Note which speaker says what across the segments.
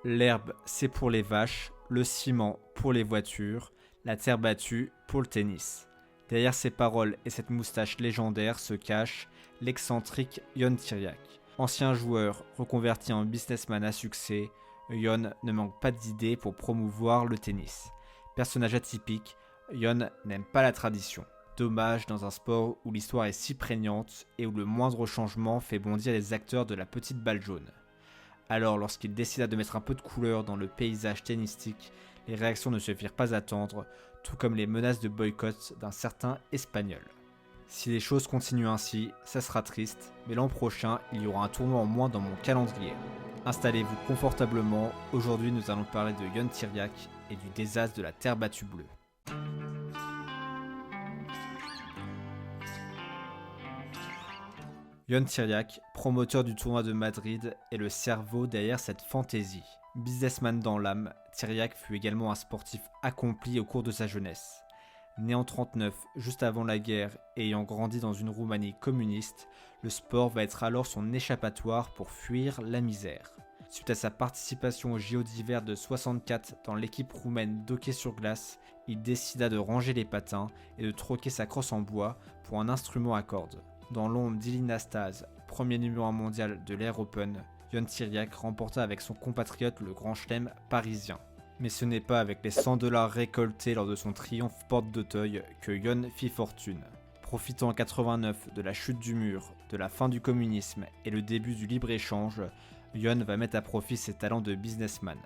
Speaker 1: L'herbe, c'est pour les vaches, le ciment pour les voitures, la terre battue pour le tennis. Derrière ces paroles et cette moustache légendaire se cache l'excentrique Ion Țiriac. Ancien joueur reconverti en businessman à succès, Ion ne manque pas d'idées pour promouvoir le tennis. Personnage atypique, Ion n'aime pas la tradition. Dommage dans un sport où l'histoire est si prégnante et où le moindre changement fait bondir les acteurs de la petite balle jaune. Alors lorsqu'il décida de mettre un peu de couleur dans le paysage tennistique, les réactions ne se firent pas attendre, tout comme les menaces de boycott d'un certain Espagnol. Si les choses continuent ainsi, ça sera triste, mais l'an prochain, il y aura un tournoi en moins dans mon calendrier. Installez-vous confortablement, aujourd'hui nous allons parler de Ion Țiriac et du désastre de la terre battue bleue. Ion Țiriac, promoteur du tournoi de Madrid, est le cerveau derrière cette fantaisie. Businessman dans l'âme, Țiriac fut également un sportif accompli au cours de sa jeunesse. Né en 1939, juste avant la guerre et ayant grandi dans une Roumanie communiste, le sport va être alors son échappatoire pour fuir la misère. Suite à sa participation aux JO d'hiver de 64 dans l'équipe roumaine d'hockey sur glace, il décida de ranger les patins et de troquer sa crosse en bois pour un instrument à cordes. Dans l'ombre d'Ilie Nastase, premier numéro 1 mondial de l'Air Open, Ion Țiriac remporta avec son compatriote le Grand Chelem parisien. Mais ce n'est pas avec les 100$ récoltés lors de son triomphe porte d'Auteuil que Ion fit fortune. Profitant en 89 de la chute du mur, de la fin du communisme et le début du libre-échange, Ion va mettre à profit ses talents de businessman.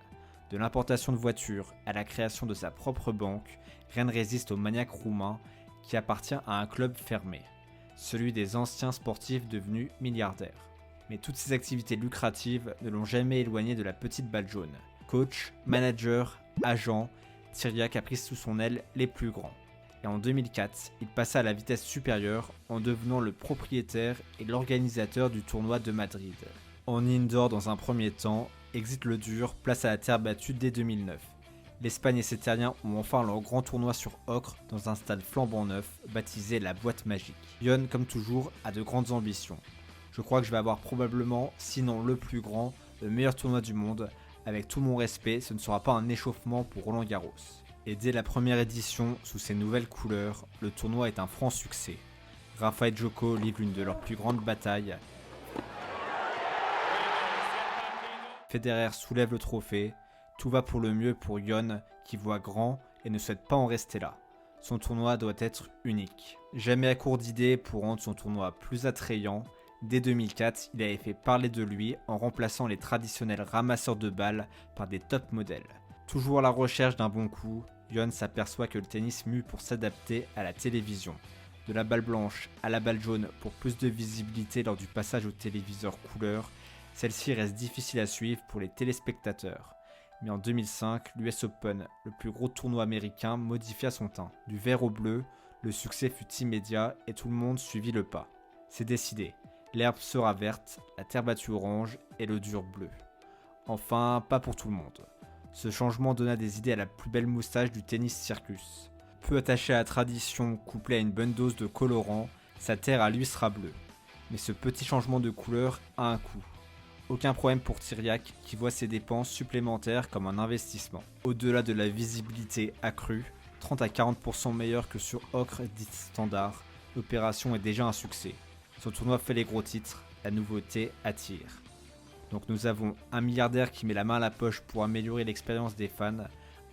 Speaker 1: De l'importation de voitures à la création de sa propre banque, rien ne résiste au maniaque roumain qui appartient à un club fermé, celui des anciens sportifs devenus milliardaires. Mais toutes ces activités lucratives ne l'ont jamais éloigné de la petite balle jaune. Coach, manager, agent, Țiriac a pris sous son aile les plus grands. Et en 2004, il passa à la vitesse supérieure en devenant le propriétaire et l'organisateur du tournoi de Madrid. En indoor dans un premier temps, exit le dur, place à la terre battue dès 2009. L'Espagne et ses terriens ont enfin leur grand tournoi sur ocre dans un stade flambant neuf baptisé la Boîte Magique. Ion, comme toujours, a de grandes ambitions. Je crois que je vais avoir probablement, sinon le plus grand, le meilleur tournoi du monde. Avec tout mon respect, ce ne sera pas un échauffement pour Roland Garros. Et dès la première édition, sous ses nouvelles couleurs, le tournoi est un franc succès. Rafa et Djoko livrent l'une de leurs plus grandes batailles. Federer soulève le trophée. Tout va pour le mieux pour Ion, qui voit grand et ne souhaite pas en rester là. Son tournoi doit être unique. Jamais à court d'idées pour rendre son tournoi plus attrayant, dès 2004, il avait fait parler de lui en remplaçant les traditionnels ramasseurs de balles par des top modèles. Toujours à la recherche d'un bon coup, Ion s'aperçoit que le tennis mue pour s'adapter à la télévision. De la balle blanche à la balle jaune pour plus de visibilité lors du passage au téléviseur couleur, celle-ci reste difficile à suivre pour les téléspectateurs. Mais en 2005, l'US Open, le plus gros tournoi américain, modifia son teint. Du vert au bleu, le succès fut immédiat et tout le monde suivit le pas. C'est décidé, l'herbe sera verte, la terre battue orange et le dur bleu. Enfin, pas pour tout le monde. Ce changement donna des idées à la plus belle moustache du tennis circus. Peu attaché à la tradition, couplé à une bonne dose de colorant, sa terre à lui sera bleue. Mais ce petit changement de couleur a un coût. Aucun problème pour Țiriac qui voit ses dépenses supplémentaires comme un investissement. Au-delà de la visibilité accrue, 30 à 40% meilleure que sur ocre dit standard, l'opération est déjà un succès. Son tournoi fait les gros titres, la nouveauté attire. Donc nous avons un milliardaire qui met la main à la poche pour améliorer l'expérience des fans,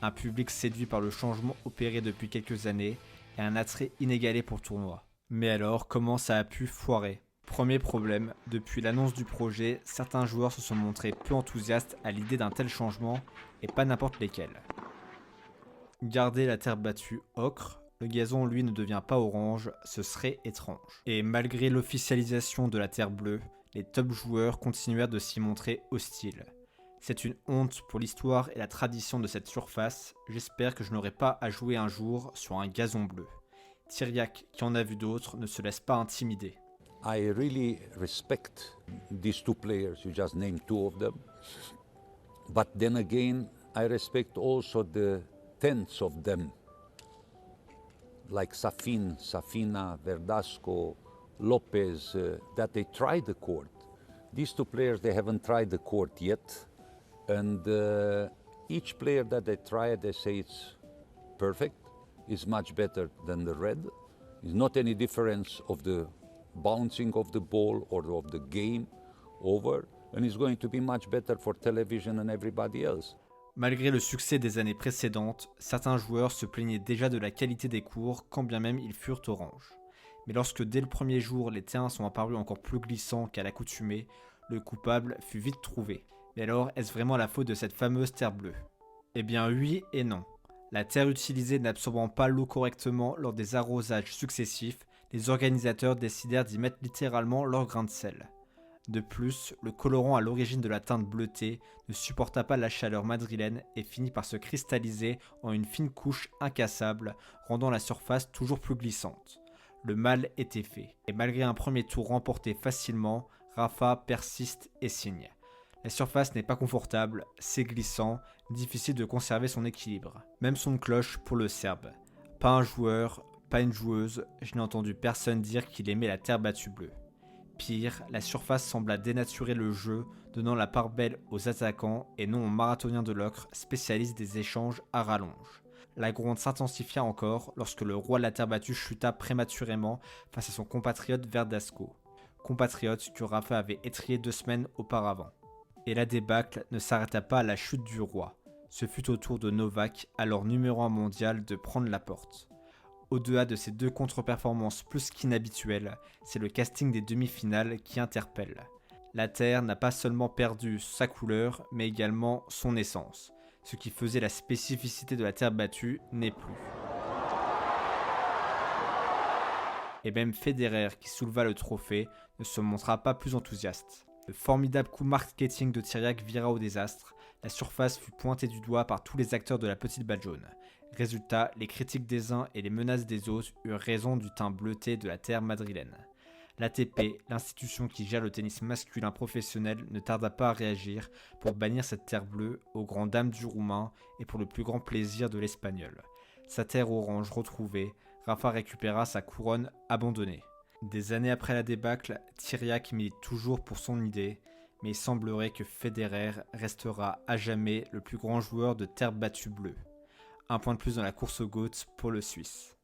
Speaker 1: un public séduit par le changement opéré depuis quelques années et un attrait inégalé pour le tournoi. Mais alors, comment ça a pu foirer ? Premier problème, depuis l'annonce du projet, certains joueurs se sont montrés peu enthousiastes à l'idée d'un tel changement, et pas n'importe lesquels. Garder la terre battue ocre, le gazon lui ne devient pas orange, ce serait étrange. Et malgré l'officialisation de la terre bleue, les top joueurs continuèrent de s'y montrer hostiles. C'est une honte pour l'histoire et la tradition de cette surface, j'espère que je n'aurai pas à jouer un jour sur un gazon bleu. Țiriac, qui en a vu d'autres, ne se laisse pas intimider.
Speaker 2: I really respect these two players. You just named two of them. But then again, I respect also the tens of them, like Safina, Verdasco, Lopez, that they tried the court. These two players, they haven't tried the court yet. And each player that they try, they say it's perfect, is much better than the red. There's not any difference of the bouncing of the ball or of the game over, and it's going to be much better for television and everybody else.
Speaker 1: Malgré le succès des années précédentes, certains joueurs se plaignaient déjà de la qualité des cours quand bien même ils furent orange. Mais lorsque dès le premier jour les terrains sont apparus encore plus glissants qu'à l'accoutumée, le coupable fut vite trouvé. Mais alors, est-ce vraiment la faute de cette fameuse terre bleue? Eh bien oui et non. La terre utilisée n'absorbant pas l'eau correctement lors des arrosages successifs, les organisateurs décidèrent d'y mettre littéralement leur grain de sel. De plus, le colorant à l'origine de la teinte bleutée ne supporta pas la chaleur madrilène et finit par se cristalliser en une fine couche incassable, rendant la surface toujours plus glissante. Le mal était fait, et malgré un premier tour remporté facilement, Rafa persiste et signe. La surface n'est pas confortable, c'est glissant, difficile de conserver son équilibre. Même son de cloche pour le Serbe. Pas un joueur, pas une joueuse, je n'ai entendu personne dire qu'il aimait la terre battue bleue. Pire, la surface sembla dénaturer le jeu, donnant la part belle aux attaquants et non aux marathoniens de l'ocre, spécialistes des échanges à rallonge. La gronde s'intensifia encore lorsque le roi de la terre battue chuta prématurément face à son compatriote Verdasco. Compatriote que Rafa avait étrillé 2 semaines auparavant. Et la débâcle ne s'arrêta pas à la chute du roi. Ce fut au tour de Novak, alors numéro 1 mondial, de prendre la porte. Au-delà de ces 2 contre-performances plus qu'inhabituelles, c'est le casting des demi-finales qui interpelle. La Terre n'a pas seulement perdu sa couleur, mais également son essence. Ce qui faisait la spécificité de la terre battue n'est plus. Et même Federer, qui souleva le trophée, ne se montra pas plus enthousiaste. Le formidable coup marketing de Tiriac vira au désastre, la surface fut pointée du doigt par tous les acteurs de la petite balle jaune. Résultat, les critiques des uns et les menaces des autres eurent raison du teint bleuté de la terre madrilène. L'ATP, l'institution qui gère le tennis masculin professionnel, ne tarda pas à réagir pour bannir cette terre bleue aux grandes dames du Roumain et pour le plus grand plaisir de l'Espagnol. Sa terre orange retrouvée, Rafa récupéra sa couronne abandonnée. Des années après la débâcle, Tiriac milite toujours pour son idée, mais il semblerait que Federer restera à jamais le plus grand joueur de terre battue bleue. Un point de plus dans la course au GOAT pour le Suisse.